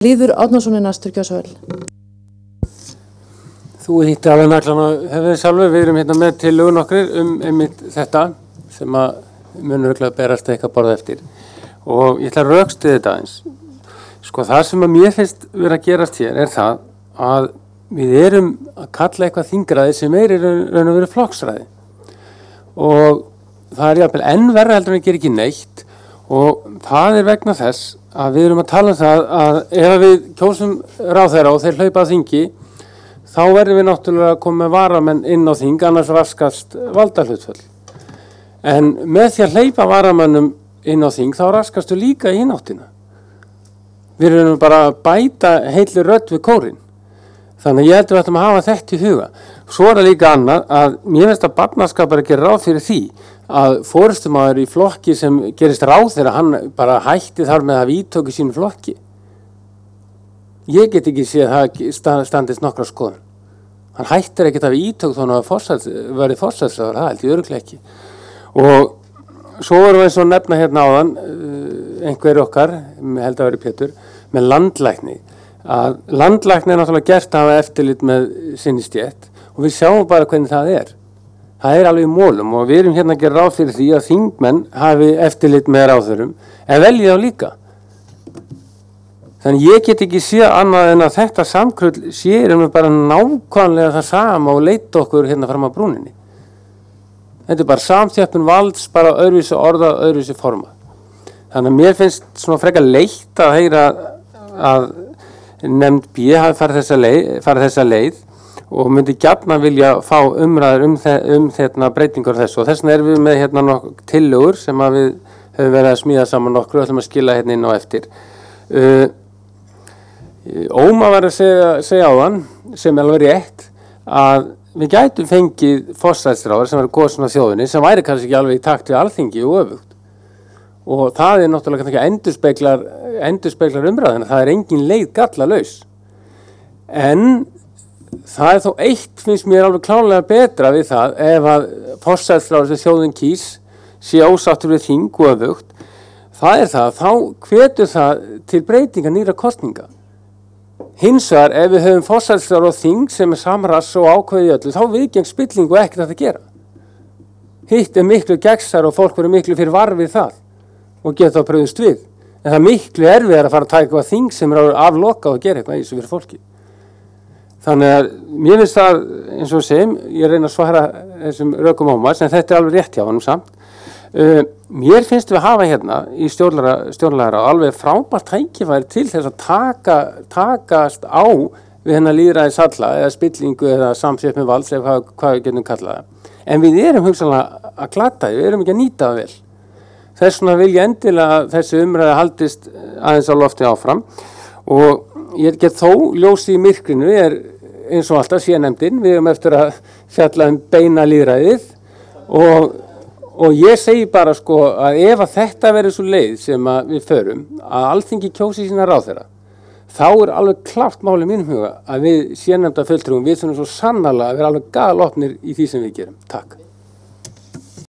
Lýður Árnason næstur, gjörðu svo vel. Þú hitti alveg naglan á höfuðið sjálfur. Við erum hérna með tillögu nokkrir einmitt þetta sem að munur örugglega berast eitthvað borða eftir. Og ég ætla að rökstyðja þetta aðeins. Sko það sem að mér finnst vera að gerast hér er það að við erum að kalla eitthvað þingræði sem í raun og veru flokksræði. Og það er jafnvel enn verra heldur en að gera ekki neitt, og það er vegna þess að við erum að tala um það að ef við kjósum ráðherra og þeir hlaupa á þingi, þá verðum við náttúrulega að koma með varamenn inn á þing, annars raskast valdahlutföll. En með því að hleypa varamennum inn á þing, þá raskastu líka í hináttina. Við erum bara að bæta heilli rödd við kórinn. Þannig að ég heldur að við ættum að hafa þetta í huga. Svo er það líka annað að mér finnst að barnaskapar að gera ráð fyrir því að forystumaður í flokki sem gerist ráðherra, hann bara hætti þar með að hafa ítök í sínu flokki. Ég get ekki séð að það standist nokkra skoðun. Hann hættir ekkert af ítök þó hann verið forsætisráðherra, það held ég örugglega ekki. Og svo erum við eins og nefna hérna áðan, einhver okkar, held að veri Pétur, með landlækni. Að landlækni er náttúrulega gert að hafa eftirlit með sinni stétt og við sjáum bara hvernig það er. Það er alveg í mólum og við erum hérna að gera ráð fyrir því að þingmenn hafi eftirlit með ráðherrum en velji þá líka. Þannig ég get ekki séð annað en að þetta samkrull séum við bara nákvæmlega það sama og leita okkur hérna fram á brúninni. Þetta er bara samþjöppun valds, bara öðruvísi orða, öðruvísi forma. Þannig að mér finnst svona frekar leitt að heyra að nefnd B hafi farið þessa leið og myndi gjarnan vilja fá umræður hérna breytingur þessu, og þess vegna erum við með hérna nokkuð tillögur sem að við höfum verið að smíða saman nokkru og ætlum að skila hérna inn á eftir. Óma var að segja áðan, sem er alveg rétt, að við gætum fengið forsætisráðherra sem væri kosin á þjóðinni, sem væri kannski ekki alveg í takt við Alþingi og öfugt. Og það er náttúrulega ekki endurspeglar umræðina, það er engin leið gallalaus. En það er þó eitt, finnst mér alveg klárlega betra við það, ef að forsætisráðherra sem þjóðin kýs sé ósáttur við þing og öfugt, það er það, þá hvetur það til breytinga nýra kosninga. Hins vegar, ef við höfum forsætisráðherra og þing sem er samrass og ákveði öllu, þá viðgengst spilling og ekkert að gera. Hitt er miklu gegnsar og fólk verður miklu fyrir varfið það og geta að brugðist við. En það er miklu erfiðar að fara að taka eitthvað þing sem er aflokað og gera eitthvað í þessu fyrir fólki. Þannig að mér finnst það, eins og segjum, ég reyna að svara þessum rökum Ómars, en þetta er alveg rétt hjá honum samt. Mér finnst við hafa hérna í stjórnlagaráði alveg frábært tækifæri til þess að takast á við hennar lýðræðishalla eða spillingu eða samþjöppun valds eða hvað við getum kallað það. En við erum hugsanlega að glata því, við erum ekki að nýta það vel. Þess vegna vil ég endilega að þessi umræða haldist aðeins á lofti áfram, og ég get þó ljósið í myrkrinu er eins og alltaf sérnefndin, við erum eftir að fjalla beina lýðræðið og ég segi bara sko að ef að þetta verður svo leið sem að við förum, að Alþingi kjósi sína ráðherra, þá er alveg klárt máli mínum huga að við sérnefnda fulltrúum, við þurfum svo sannarlega að vera alveg galopnir í því sem við gerum. Takk.